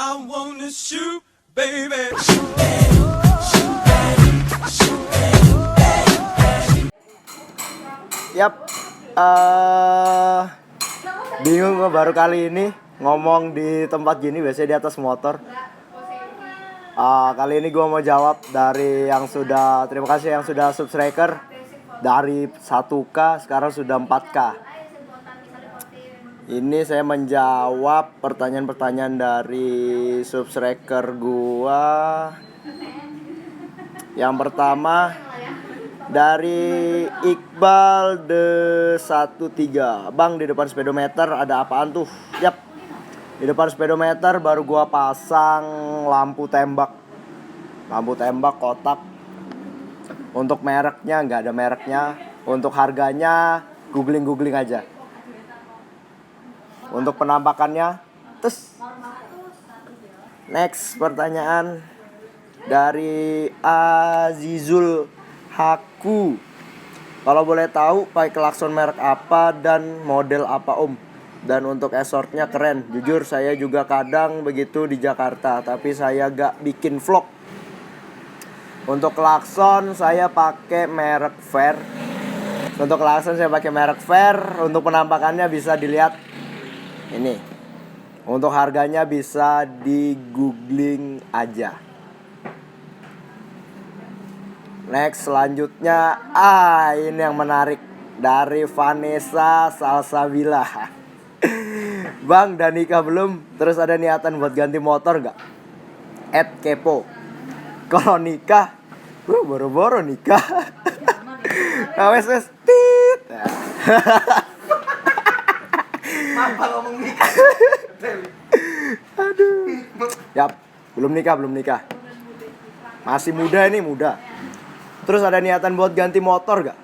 I wanna shoot, baby. Yap, bingung gue baru kali ini ngomong di tempat gini, biasanya di atas motor. Kali ini gue mau jawab dari yang sudah, terima kasih yang sudah subscriber. Dari 1K sekarang sudah 4K. Ini saya menjawab pertanyaan-pertanyaan dari subscriber gue. Yang pertama dari Iqbal de 13. Bang, di depan speedometer ada apaan tuh? Yap, di depan speedometer baru gua pasang lampu tembak. Lampu tembak kotak. Untuk mereknya nggak ada mereknya. Untuk harganya googling aja. Untuk penampakannya tes. Next pertanyaan dari Azizul Haku. Kalau boleh tahu pakai klakson merek apa dan model apa om? Dan untuk esortnya keren. Jujur saya juga kadang begitu di Jakarta, tapi saya gak bikin vlog. Untuk klakson saya pakai merek Fair. Untuk klakson saya pakai merek Fair. Untuk penampakannya bisa dilihat ini. Untuk harganya bisa di googling aja. Next selanjutnya, ini yang menarik dari Vanessa Salsabila. Bang, udah nikah belum? Terus ada niatan buat ganti motor nggak? @kepo. Kalau nikah, boro-boro nikah. Wes tit. Apa ngomong nikah? Aduh. Yap, belum nikah. Masih muda ini, muda. Terus ada niatan buat ganti motor gak?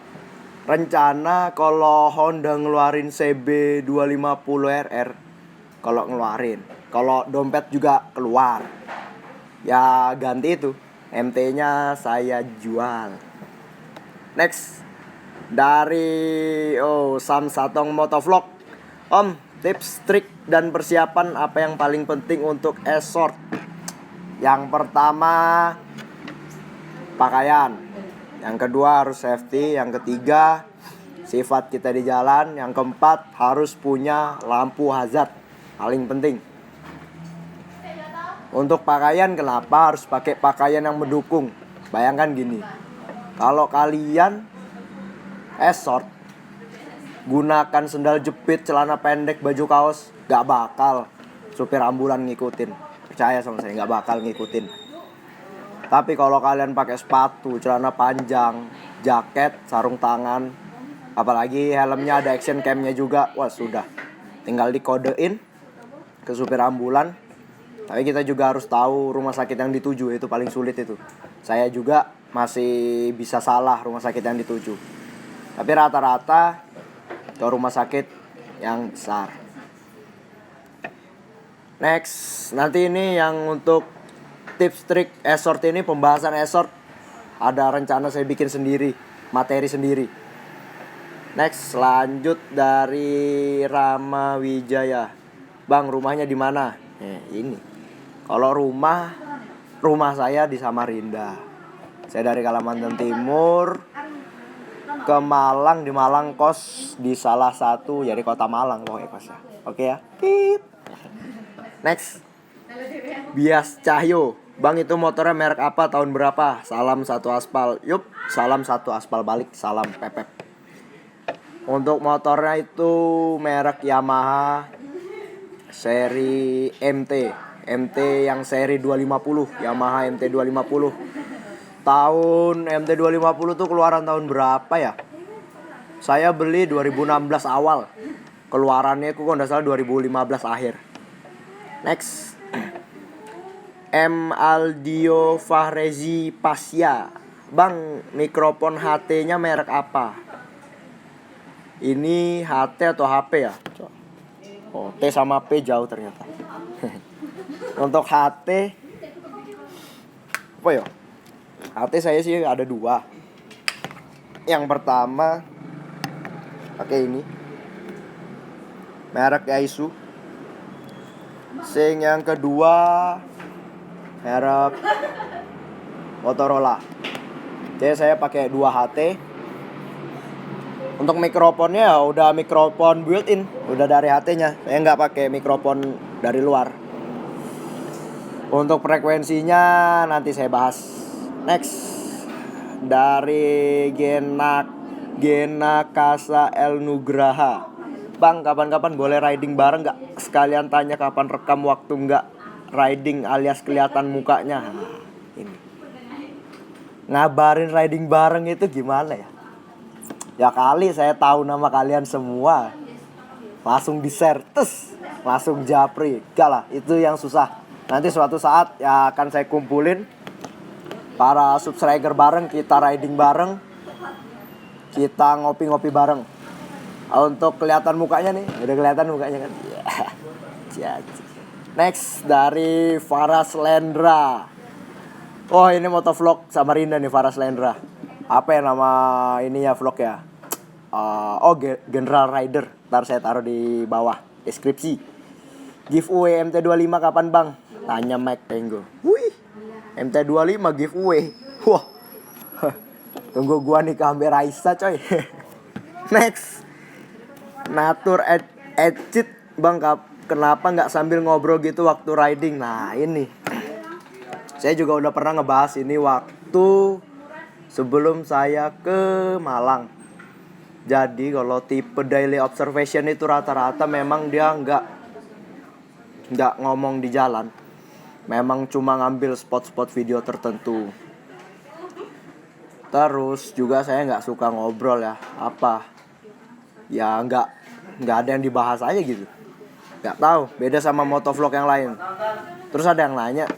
Rencana kalau Honda ngeluarin CB 250 RR, kalau ngeluarin, kalau dompet juga keluar, ya ganti itu. MT-nya saya jual. Next dari Sam Satong Motovlog. Om, tips, trik, dan persiapan apa yang paling penting untuk esort? Yang pertama, pakaian. Yang kedua harus safety. Yang ketiga sifat kita di jalan. Yang keempat harus punya lampu hazard. Paling penting. Untuk pakaian, kenapa harus pakai pakaian yang mendukung? Bayangkan gini, kalau kalian esort gunakan sendal jepit, celana pendek, baju kaos, gak bakal supir ambulan ngikutin. Percaya sama saya, gak bakal ngikutin. Tapi kalau kalian pakai sepatu, celana panjang, jaket, sarung tangan, apalagi helmnya ada action cam-nya juga, wah sudah, tinggal dikodein ke supir ambulan. Tapi kita juga harus tahu rumah sakit yang dituju, itu paling sulit itu. Saya juga masih bisa salah rumah sakit yang dituju. Tapi rata-rata ke rumah sakit yang besar. Next, nanti ini yang untuk tips trik esort ini, pembahasan esort ada rencana saya bikin sendiri, materi sendiri. Next, lanjut dari Rama Wijaya. Bang, rumahnya di mana? Ini. Kalau rumah saya di Samarinda. Saya dari Kalimantan Timur ke Malang, di Malang kos di salah satu ya di kota Malang pokoknya kosnya. Oke ya. Next. Bias Cahyo. Bang, itu motornya merek apa, tahun berapa? Salam satu aspal. Yup, salam satu aspal balik. Salam pepep. Untuk motornya itu merek Yamaha seri MT yang seri 250. Yamaha MT 250. Tahun MT 250 tuh keluaran tahun berapa ya? Saya beli 2016 awal. Keluarannya kok enggak salah 2015 akhir. Next. M. Aldio Fahrezi Pasya. Bang, mikrofon HT-nya merek apa? Ini HT atau HP ya? T sama P jauh ternyata. Untuk HT, apa ya? HT saya sih ada 2. Yang pertama pakai ini, merek Yaesu. Sing yang kedua merek Motorola. Jadi saya pakai 2HT. Untuk mikrofonnya ya udah mikrofon built-in, udah dari HT-nya. Saya nggak pakai mikrofon dari luar. Untuk frekuensinya nanti saya bahas. Next, dari Gena Kasa El Nugraha. Bang, kapan-kapan boleh riding bareng nggak? Sekalian tanya kapan rekam waktu nggak riding alias kelihatan mukanya. Ini ngabarin riding bareng itu gimana ya? Ya kali saya tahu nama kalian semua, langsung di-share, langsung japri. Gak lah, itu yang susah. Nanti suatu saat ya akan saya kumpulin para subscriber bareng, kita riding bareng, kita ngopi-ngopi bareng. Untuk kelihatan mukanya nih, udah kelihatan mukanya kan? Yeah. Next, dari Faras Lendra. Oh, ini motovlog Samarinda nih, Faras Lendra. Apa ya nama ininya vlog ya? General Rider. Ntar saya taruh di bawah deskripsi. Giveaway MT25 kapan bang? Tanya Mike Tenggo. Wih, MT25 giveaway. Wah, tunggu gua nih ke Amber Raisa coy. Next, Natur Edit bang, kenapa nggak sambil ngobrol gitu waktu riding? Nah ini, saya juga udah pernah ngebahas ini waktu sebelum saya ke Malang. Jadi kalau tipe daily observation itu rata-rata memang dia nggak ngomong di jalan. Memang cuma ngambil spot-spot video tertentu. Terus juga saya nggak suka ngobrol ya. Apa? Ya nggak ada yang dibahas aja gitu. Nggak tahu. Beda sama motovlog yang lain. Terus ada yang nanya,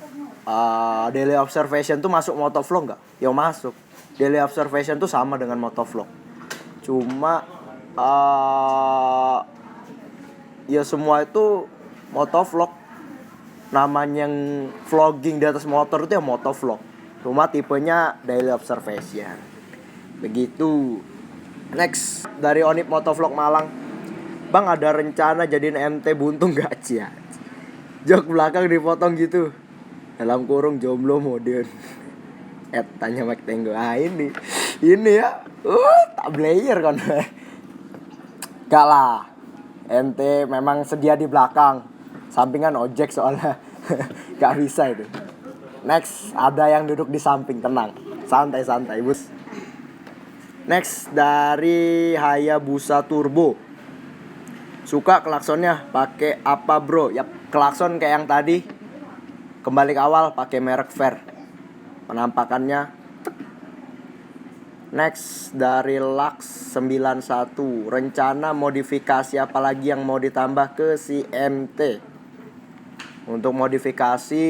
daily observation tuh masuk motovlog nggak? Ya masuk. Daily observation tuh sama dengan motovlog. Cuma ya semua itu motovlog. Namanya yang vlogging di atas motor itu ya motovlog. Cuma tipenya daily observation. Begitu. Next, dari Onip Motovlog Malang. Bang, ada rencana jadiin MT buntung gak cia? Jok belakang dipotong gitu. Dalam kurung jomblo modern. Tanya Mike Tenggo. Ini ya. Tak player kan. Gak lah. MT memang sedia di belakang. Sampingan ojek soalnya. Gak bisa itu. Next, ada yang duduk di samping. Tenang, santai-santai bos. Next, dari Hayabusa Turbo. Suka klaksonnya pakai apa bro? Yap, klakson kayak yang tadi. Kembali ke awal, pakai merek Fair. Penampakannya. Next, dari Lux 91. Rencana modifikasi apa lagi yang mau ditambah ke si MT? Untuk modifikasi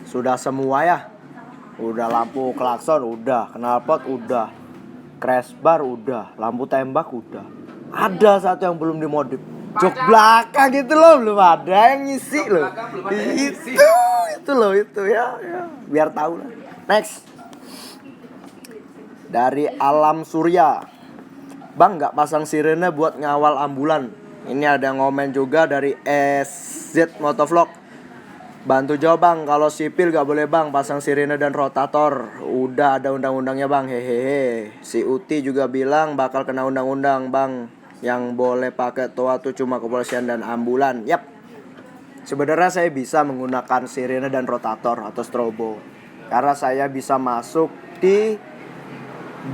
sudah semua ya. Udah lampu klakson udah, knalpot udah, crash bar udah, lampu tembak udah. Ada satu yang belum dimodif. Jok belakang gitu loh, belum ada yang ngisi loh. Itu loh itu ya. Biar tahu lah. Next. Dari Alam Surya. Bang, nggak pasang sirene buat ngawal ambulan. Ini ada ngomen juga dari SZ Motovlog. Bantu jawab bang, kalau sipil gak boleh bang pasang sirene dan rotator. Udah ada undang-undangnya bang, hehehe. Si Uti juga bilang bakal kena undang-undang bang. Yang boleh pakai toa tuh cuma kepolisian dan ambulan. Yap. Sebenarnya saya bisa menggunakan sirene dan rotator atau strobo. Karena saya bisa masuk di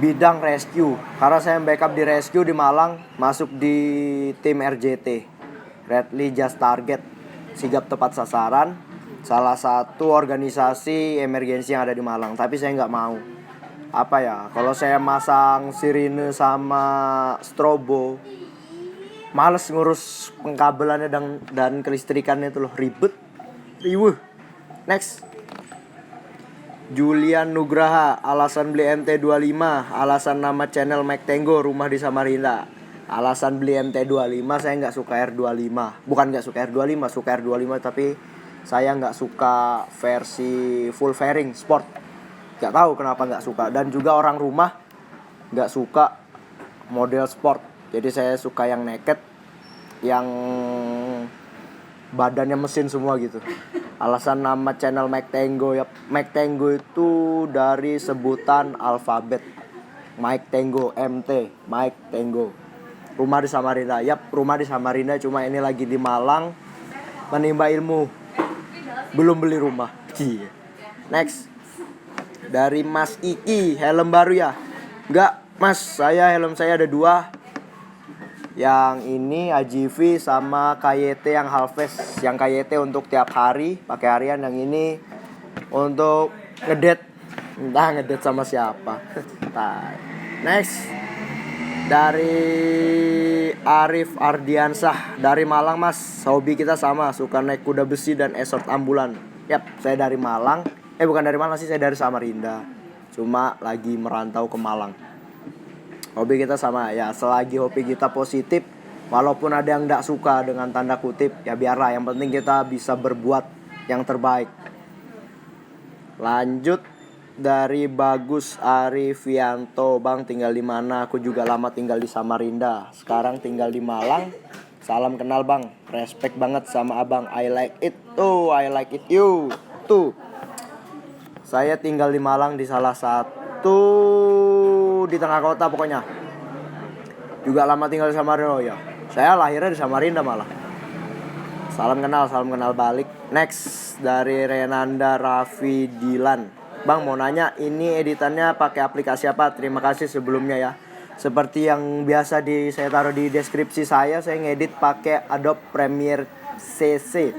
bidang rescue. Karena saya backup di rescue di Malang, masuk di tim RJT, Redly Just Target, sigap tepat sasaran. Salah satu organisasi emergensi yang ada di Malang. Tapi saya nggak mau. Apa ya? Kalau saya masang sirine sama strobo, males ngurus pengkabelannya dan kelistrikannya itu loh, ribet. Riweuh. Next. Julian Nugraha, alasan beli MT25, alasan nama channel Mike Tenggo, rumah di Samarinda. Alasan beli MT25, saya nggak suka R25. Bukan nggak suka R25, suka R25 tapi saya nggak suka versi full fairing sport. Nggak tahu kenapa nggak suka. Dan juga orang rumah nggak suka model sport. Jadi saya suka yang naked, yang badannya mesin semua gitu. Alasan nama channel Mike Tango ya, Mike Tango itu dari sebutan alfabet. Mike Tango, MT, Mike Tango. Rumah di Samarinda. Yap, rumah di Samarinda, cuma ini lagi di Malang menimba ilmu. Belum beli rumah. Iya. Next. Dari Mas Iki, helm baru ya? Enggak, Mas, helm saya ada 2. Yang ini AGV sama KYT yang half-face. Yang KYT untuk tiap hari pakai harian, yang ini untuk ngedate. Entah ngedate sama siapa. Next. Dari Arif Ardiansah dari Malang, Mas. Hobi kita sama, suka naik kuda besi dan esort ambulan. Yap, saya dari Malang. Bukan dari Malang sih, saya dari Samarinda. Cuma lagi merantau ke Malang. Hobi kita sama ya, selagi hobi kita positif, walaupun ada yang gak suka dengan tanda kutip, ya biarlah, yang penting kita bisa berbuat yang terbaik. Lanjut dari Bagus Arifianto, Bang tinggal di mana? Aku juga lama tinggal di Samarinda, sekarang tinggal di Malang. Salam kenal Bang, respect banget sama Abang, I like it tuh, I like it you tuh. Saya tinggal di Malang di salah satu di tengah kota pokoknya. Juga lama tinggal di Samarinda ya. Saya lahirnya di Samarinda malah. Salam kenal balik. Next dari Renanda Raffi Dilan. Bang mau nanya, ini editannya pakai aplikasi apa? Terima kasih sebelumnya ya. Seperti yang biasa saya taruh di deskripsi saya ngedit pakai Adobe Premiere CC.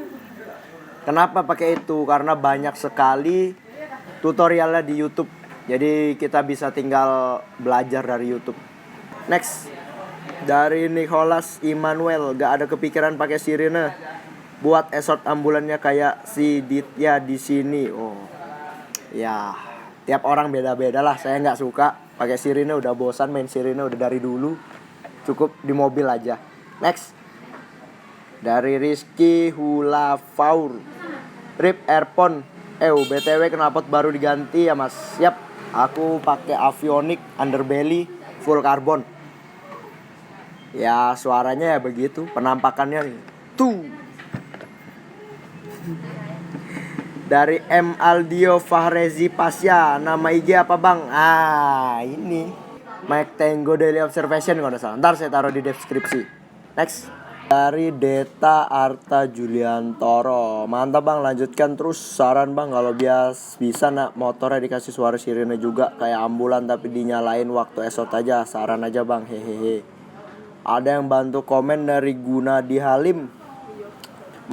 Kenapa pakai itu? Karena banyak sekali tutorialnya di YouTube. Jadi kita bisa tinggal belajar dari YouTube. Next. Dari Nicholas Immanuel, gak ada kepikiran pakai sirine buat esort ambulannya kayak si Ditya di sini. Oh. Ya, tiap orang beda-beda lah. Saya nggak suka pakai sirine, udah bosan main sirine udah dari dulu. Cukup di mobil aja. Next. Dari Rizky Hulafaur, Rip Airphone. BTW knalpot baru diganti ya Mas. Yap, aku pakai Avionics underbelly full carbon. Ya suaranya ya begitu, penampakannya nih. Tuh. Dari M Aldio Fahrezi Pasya, nama IG apa Bang? Ini Mike Tango Daily Observation kalau nggak salah. Ntar saya taruh di deskripsi. Next. Dari Deta Arta Juliantoro, mantap Bang, lanjutkan terus. Saran Bang kalau bisa nak motornya dikasih suara sirine juga kayak ambulan tapi dinyalain waktu esot aja. Saran aja Bang, hehehe. Ada yang bantu komen dari Gunadi Halim,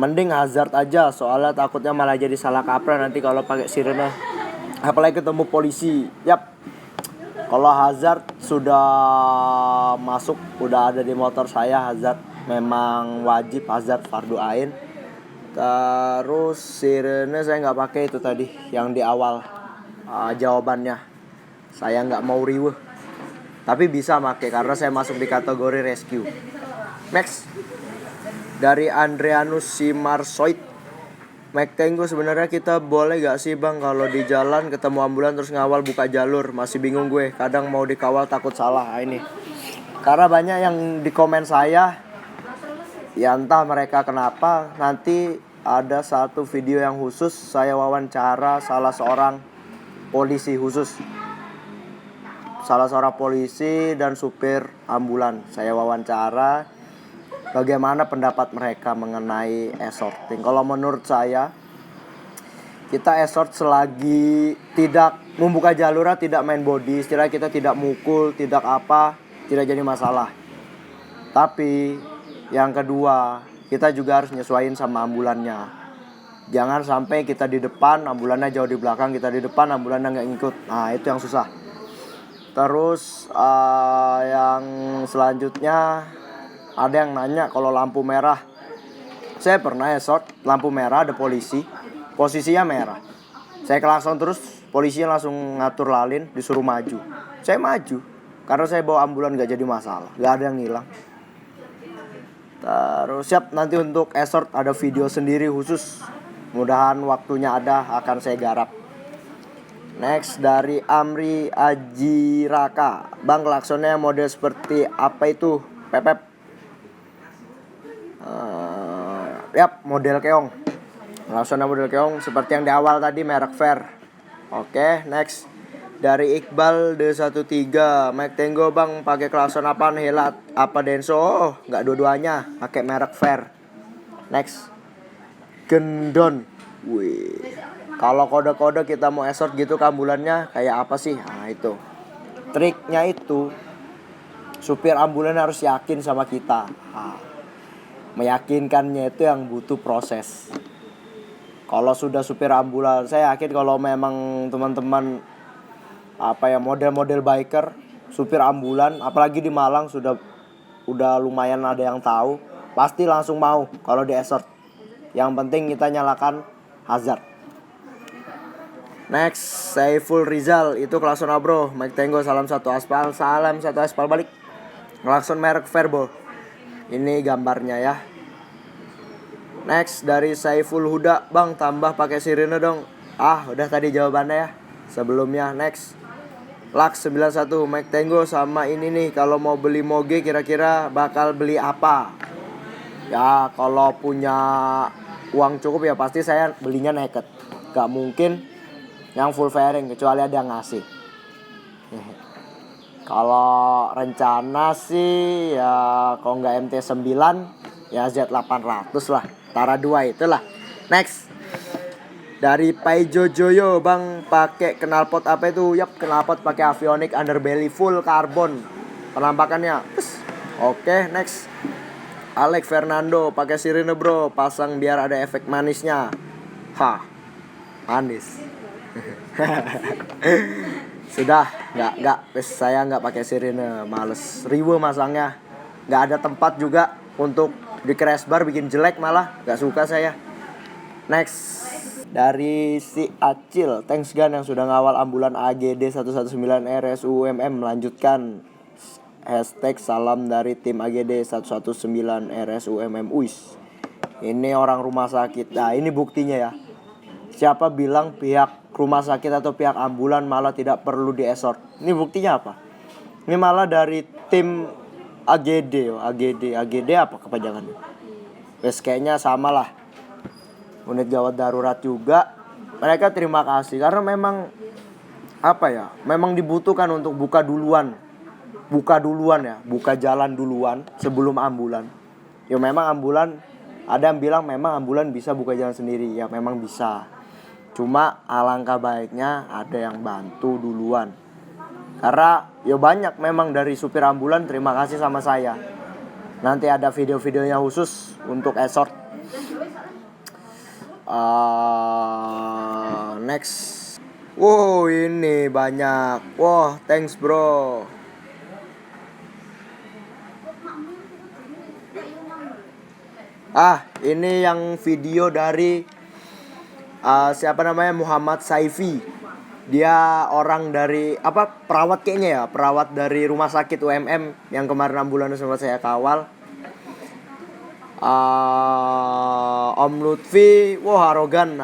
mending hazard aja soalnya takutnya malah jadi salah kaprah nanti kalau pakai sirene, apalagi ketemu polisi. Yap, kalau hazard sudah masuk, udah ada di motor saya hazard. Memang wajib hazard, fardu ain. Terus sirene saya nggak pakai itu tadi yang di awal. Jawabannya saya nggak mau riweh, tapi bisa pakai karena saya masuk di kategori rescue. Next. Dari Andreanus Simarsoid, Mike Tango, sebenarnya kita boleh gak sih Bang kalau di jalan ketemu ambulan terus ngawal buka jalur? Masih bingung gue, kadang mau dikawal takut salah. Ini karena banyak yang di komen saya, ya entah mereka kenapa. Nanti ada satu video yang khusus saya wawancara salah seorang polisi khusus, salah seorang polisi dan supir ambulan. Saya wawancara bagaimana pendapat mereka mengenai escorting. Kalau menurut saya, kita escort selagi tidak membuka jalurnya, tidak main body, istilah kita tidak mukul, tidak apa, tidak jadi masalah. Tapi yang kedua, kita juga harus nyesuaiin sama ambulannya. Jangan sampai kita di depan, ambulannya jauh di belakang, kita di depan, ambulannya nggak ngikut. Nah itu yang susah. Terus yang selanjutnya, ada yang nanya kalau lampu merah. Saya pernah escort, lampu merah ada polisi, posisinya merah. Saya klakson terus, polisinya langsung ngatur lalin, disuruh maju. Saya maju, karena saya bawa ambulan gak jadi masalah, gak ada yang hilang. Terus siap, nanti untuk escort ada video sendiri khusus. Mudahan waktunya ada, akan saya garap. Next dari Amri Ajiraka, Bang klaksonnya model seperti apa itu? Pepep. Yap, model keong. Langsung model keong seperti yang di awal tadi, merek Fair. Oke, next. Dari Iqbal D13, Mike Tengo bang pakai klakson apa, Helat apa Denso? Oh, nggak dua-duanya, pakai merek Fair. Next. Gendon. Wih. Kalau kode-kode kita mau esort gitu ambulannya kayak apa sih? Nah itu. Triknya itu supir ambulan harus yakin sama kita. Nah, meyakinkannya itu yang butuh proses. Kalau sudah supir ambulan, saya yakin kalau memang teman-teman model-model biker, supir ambulan, apalagi di Malang udah lumayan ada yang tahu, pasti langsung mau kalau di esort. Yang penting kita nyalakan hazard. Next, Saiful Rizal, itu klakson bro. Mike Tengo, salam satu aspal balik. Klakson merek Verbo. Ini gambarnya ya. Next, dari Saiful Huda, bang tambah pakai sirine dong. Udah tadi jawabannya ya sebelumnya. Next, Lux 91, Mike Tengo sama ini nih, kalau mau beli moge kira-kira bakal beli apa? Ya kalau punya uang cukup ya pasti saya belinya naked. Gak mungkin yang full fairing kecuali ada yang ngasih. Kalau rencana sih ya kalau nggak MT9 ya Z800 lah. Tara 2 itulah. Next. Dari Paijo Joyo, bang pakai knalpot apa itu? Yap, knalpot pakai Avionics underbelly full karbon. Penampakannya. Oke, next. Alex Fernando pakai sirine bro, pasang biar ada efek manisnya. Manis. Sudah, saya nggak pakai sirine, males. Riwe masangnya, nggak ada tempat juga untuk di crash bar, bikin jelek malah, nggak suka saya. Next, dari si Acil, thanks Gan yang sudah ngawal ambulan AGD 119 RSUMM. Melanjutkan hashtag salam dari tim AGD 119 RSUMM. Ini orang rumah sakit. Nah ini buktinya ya. Siapa bilang pihak rumah sakit atau pihak ambulan malah tidak perlu di esort? Ini buktinya apa? Ini malah dari tim AGD apa kepanjangannya? Kayaknya sama lah. Unit gawat darurat juga. Mereka terima kasih karena memang memang dibutuhkan untuk buka duluan ya, buka jalan duluan sebelum ambulan. Ya memang ambulan, ada yang bilang memang ambulan bisa buka jalan sendiri. Ya memang bisa. Cuma alangkah baiknya ada yang bantu duluan. Karena ya banyak memang dari supir ambulan terima kasih sama saya. Nanti ada video-videonya khusus untuk esort. Next. Wow ini banyak. Wah thanks bro. Ini yang video dari siapa namanya, Muhammad Saifi. Dia orang dari perawat kayaknya ya, perawat dari rumah sakit UMM yang kemarin ambulan sempat saya kawal. Om Lutfi, wah arogan.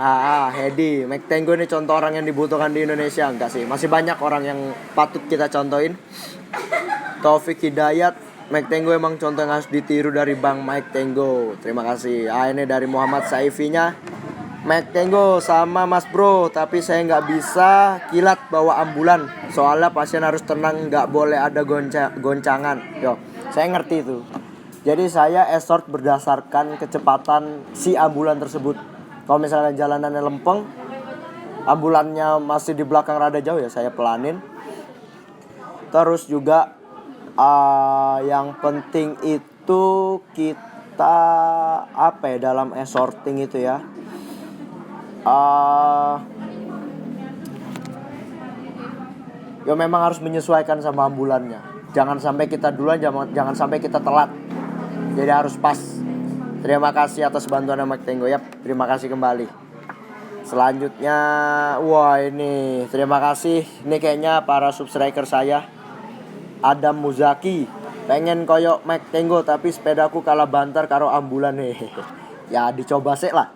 Hedi, Mike Tengo ini contoh orang yang dibutuhkan di Indonesia. Enggak sih, masih banyak orang yang patut kita contohin. Taufik Hidayat, Mike Tengo emang contoh yang harus ditiru dari Bang Mike Tengo. Terima kasih. Ini dari Muhammad Saifinya. Mike Tengo sama Mas Bro, tapi saya nggak bisa kilat bawa ambulan. Soalnya pasien harus tenang, nggak boleh ada goncangan. Saya ngerti itu. Jadi saya esort berdasarkan kecepatan si ambulan tersebut. Kalau misalnya jalanannya lempeng, ambulannya masih di belakang rada jauh ya saya pelanin. Terus juga yang penting itu kita dalam escorting itu ya. Ya memang harus menyesuaikan sama ambulannya. Jangan sampai kita duluan, jangan sampai kita telat. Jadi harus pas. Terima kasih atas bantuan Mike Tengo. Yap, terima kasih kembali. Selanjutnya, wah ini terima kasih. Ini kayaknya para subscriber saya. Adam Muzaki, pengen koyok Mike Tengo tapi sepedaku kalah bantar karo ambulan nih. Ya dicoba sih lah.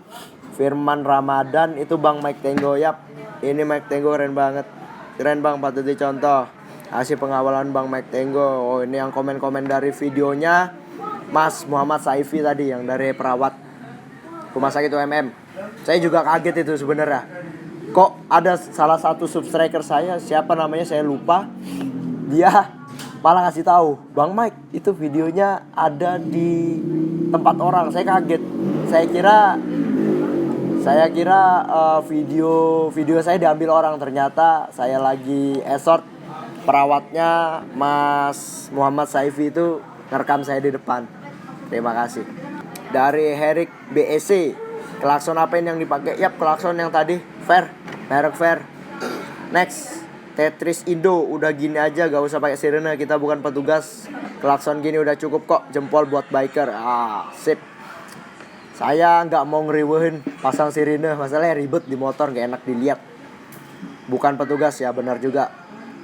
Firman Ramadan, itu Bang Mike Tengo. Yap, ini Mike Tengo keren banget. Keren bang, patut dicontoh. Hasil pengawalan Bang Mike Tengo. Oh ini yang komen-komen dari videonya Mas Muhammad Saifi tadi, yang dari perawat. Rumah Sakit UMM. Saya juga kaget itu sebenarnya. Kok ada salah satu subscriber saya, siapa namanya saya lupa, dia malah ngasih tahu, Bang Mike itu videonya ada di tempat orang. Saya kaget. Saya kira video saya diambil orang. Ternyata saya lagi esort, perawatnya Mas Muhammad Saifi itu ngerekam saya di depan. Terima kasih. Dari Herik BEC, klakson apa yang dipakai? Yap, klakson yang tadi, Fair, merek Fair. Next, Tetris Indo, udah gini aja gak usah pakai sirene, kita bukan petugas. Klakson gini udah cukup kok, jempol buat biker. Sip. Saya nggak mau ngeriwehin pasang sirine, masalahnya ribet di motor, nggak enak dilihat. Bukan petugas ya, benar juga.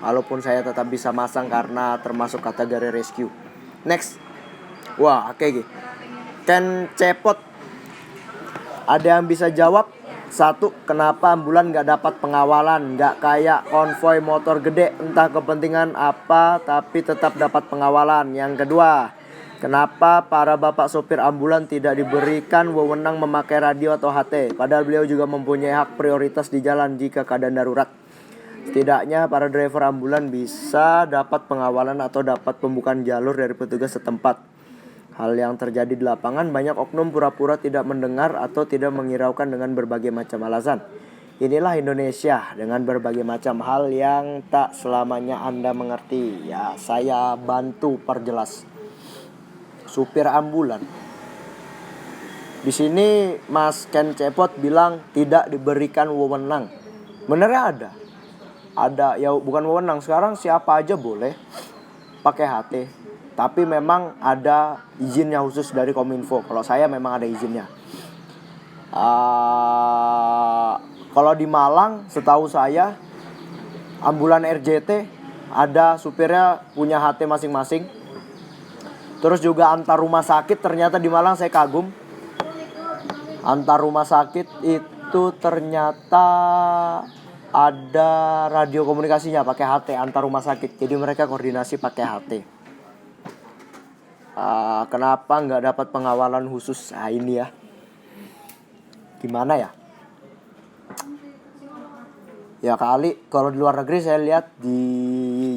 Walaupun saya tetap bisa masang karena termasuk kategori rescue. Next, wah oke. Ken Cepot, ada yang bisa jawab? 1. Kenapa ambulan nggak dapat pengawalan? Nggak kayak konvoy motor gede, entah kepentingan apa, tapi tetap dapat pengawalan. Yang kedua, kenapa para bapak sopir ambulan tidak diberikan wewenang memakai radio atau HT? Padahal beliau juga mempunyai hak prioritas di jalan jika keadaan darurat. Setidaknya para driver ambulan bisa dapat pengawalan atau dapat pembukaan jalur dari petugas setempat. Hal yang terjadi di lapangan, banyak oknum pura-pura tidak mendengar atau tidak menghiraukan dengan berbagai macam alasan. Inilah Indonesia dengan berbagai macam hal yang tak selamanya Anda mengerti. Ya, saya bantu perjelas. Supir ambulan. Di sini Mas Ken Cepot bilang tidak diberikan wewenang. Benernya ada. Ada ya, bukan wewenang. Sekarang siapa aja boleh pakai HT. Tapi memang ada izinnya khusus dari Kominfo. Kalau saya memang ada izinnya. Kalau di Malang, setahu saya ambulan RJT ada supirnya punya HT masing-masing. Terus juga antar rumah sakit, ternyata di Malang saya kagum. Antar rumah sakit itu ternyata ada radio komunikasinya pakai HT antar rumah sakit. Jadi mereka koordinasi pakai HT. Kenapa nggak dapat pengawalan khusus? Ini ya, gimana ya? Ya kali kalau di luar negeri saya lihat di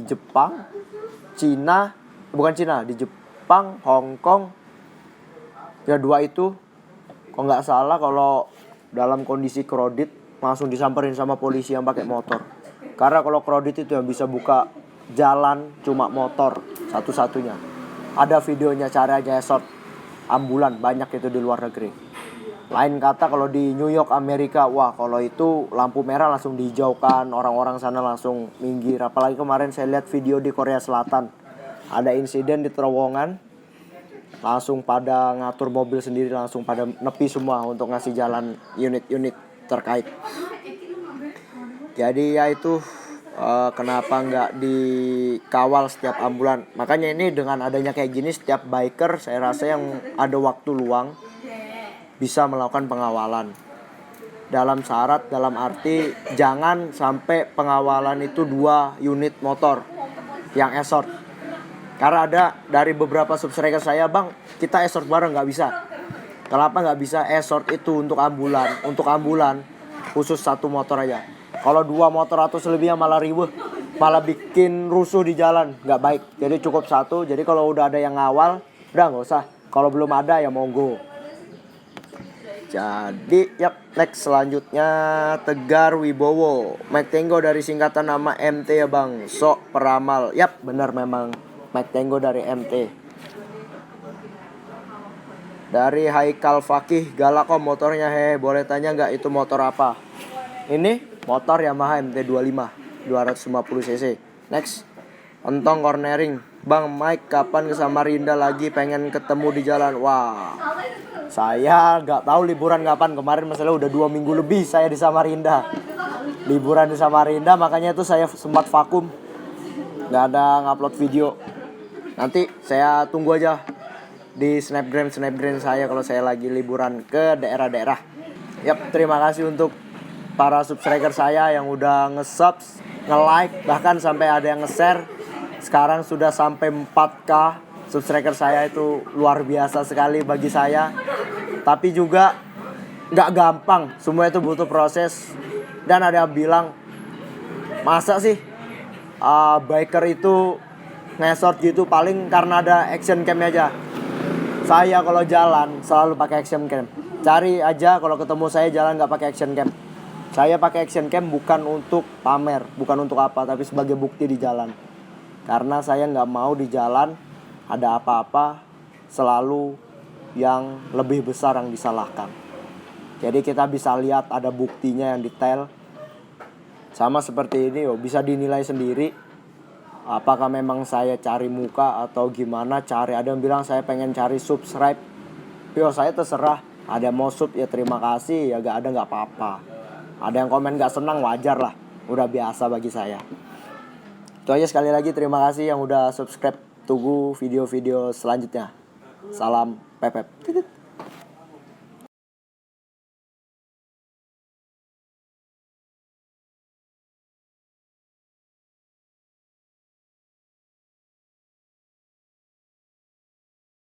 Jepang, di Jepang, Hong Kong, ya dua itu, kalau nggak salah kalau dalam kondisi kredit langsung disamperin sama polisi yang pakai motor. Karena kalau kredit itu yang bisa buka jalan cuma motor satu-satunya. Ada videonya cara esort ambulan, banyak itu di luar negeri. Lain kata kalau di New York Amerika, wah kalau itu lampu merah langsung dihijaukan, orang-orang sana langsung minggir. Apalagi kemarin saya lihat video di Korea Selatan, ada insiden di terowongan, langsung pada ngatur mobil sendiri, langsung pada nepi semua untuk ngasih jalan unit-unit terkait. Jadi ya itu kenapa nggak dikawal setiap ambulan. Makanya ini dengan adanya kayak gini, setiap biker saya rasa yang ada waktu luang bisa melakukan pengawalan. Dalam syarat, dalam arti jangan sampai pengawalan itu 2 unit motor yang esort. Karena ada dari beberapa subscriber saya, Bang kita esort bareng, nggak bisa. Kenapa nggak bisa? Esort itu untuk ambulan khusus 1 motor aja. Kalau 2 motor atau selebihnya malah riweuh, malah bikin rusuh di jalan, nggak baik. Jadi cukup 1. Jadi kalau udah ada yang ngawal, udah nggak usah. Kalau belum ada ya monggo. Jadi next selanjutnya Tegar Wibowo, Mike Tenggo dari singkatan nama MT ya Bang, sok peramal. Benar memang Mike Tenggo dari MT. Dari Haikal Fakih, Galakom motornya boleh tanya nggak itu motor apa? Ini motor Yamaha MT25 250 cc. Next, Entong Cornering, Bang Mike kapan ke Samarinda lagi, pengen ketemu di jalan. Wah, saya nggak tahu liburan kapan. Kemarin masalah udah 2 minggu lebih saya di Samarinda, liburan di Samarinda, makanya itu saya sempat vakum, nggak ada ngupload video. Nanti saya tunggu aja di snapgram saya kalau saya lagi liburan ke daerah-daerah. Terima kasih untuk para subscriber saya yang udah nge-sub, nge-like, bahkan sampai ada yang nge-share. Sekarang sudah sampai 4K subscriber saya, itu luar biasa sekali bagi saya. Tapi juga nggak gampang, semua itu butuh proses. Dan ada yang bilang, masa sih biker itu ngesot gitu, paling karena ada action cam aja. Saya kalau jalan selalu pakai action cam. Cari aja kalau ketemu saya jalan nggak pakai action cam. Saya pakai action cam bukan untuk pamer, bukan untuk apa, tapi sebagai bukti di jalan. Karena saya nggak mau di jalan ada apa-apa selalu yang lebih besar yang disalahkan. Jadi kita bisa lihat ada buktinya yang detail. Sama seperti ini bisa dinilai sendiri. Apakah memang saya cari muka atau gimana cari. Ada yang bilang saya pengen cari subscribe. Saya terserah. Ada yang mau sub ya terima kasih. Ya gak ada gak apa-apa. Ada yang komen gak senang wajar lah. Udah biasa bagi saya. Itu aja, sekali lagi terima kasih yang udah subscribe. Tunggu video-video selanjutnya. Salam Pepep.